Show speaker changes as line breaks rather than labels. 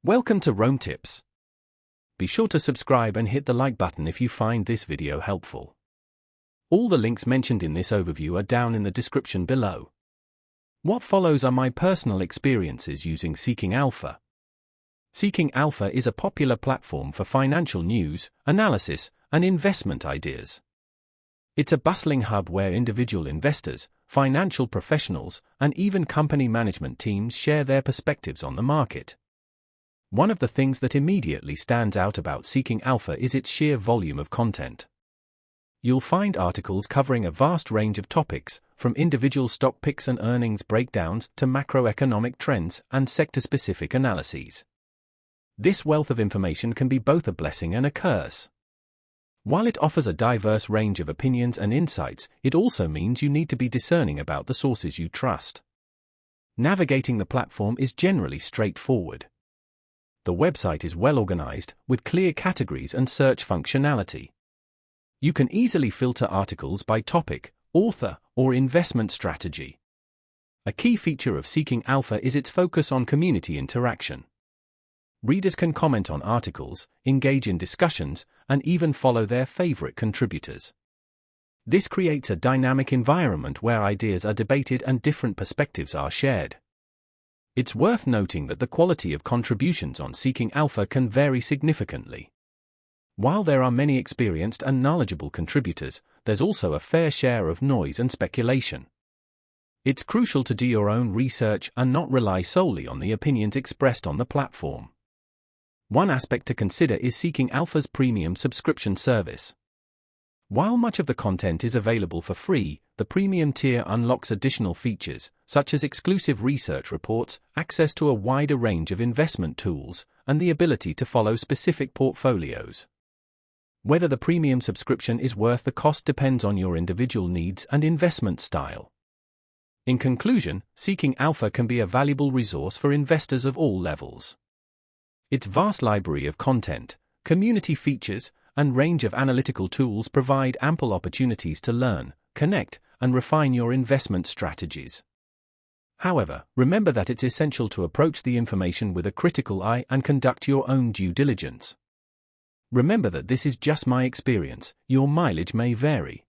Welcome to Rome Tips. Be sure to subscribe and hit the like button if you find this video helpful. All the links mentioned in this overview are down in the description below. What follows are my personal experiences using Seeking Alpha. Seeking Alpha is a popular platform for financial news, analysis, and investment ideas. It's a bustling hub where individual investors, financial professionals, and even company management teams share their perspectives on the market. One of the things that immediately stands out about Seeking Alpha is its sheer volume of content. You'll find articles covering a vast range of topics, from individual stock picks and earnings breakdowns to macroeconomic trends and sector-specific analyses. This wealth of information can be both a blessing and a curse. While it offers a diverse range of opinions and insights, it also means you need to be discerning about the sources you trust. Navigating the platform is generally straightforward. The website is well organized, with clear categories and search functionality. You can easily filter articles by topic, author, or investment strategy. A key feature of Seeking Alpha is its focus on community interaction. Readers can comment on articles, engage in discussions, and even follow their favorite contributors. This creates a dynamic environment where ideas are debated and different perspectives are shared. It's worth noting that the quality of contributions on Seeking Alpha can vary significantly. While there are many experienced and knowledgeable contributors, there's also a fair share of noise and speculation. It's crucial to do your own research and not rely solely on the opinions expressed on the platform. One aspect to consider is Seeking Alpha's premium subscription service. While much of the content is available for free, the premium tier unlocks additional features, such as exclusive research reports, access to a wider range of investment tools, and the ability to follow specific portfolios. Whether the premium subscription is worth the cost depends on your individual needs and investment style. In conclusion, Seeking Alpha can be a valuable resource for investors of all levels. Its vast library of content, community features, and range of analytical tools provide ample opportunities to learn, connect, and refine your investment strategies. However, remember that it's essential to approach the information with a critical eye and conduct your own due diligence. Remember that this is just my experience, your mileage may vary.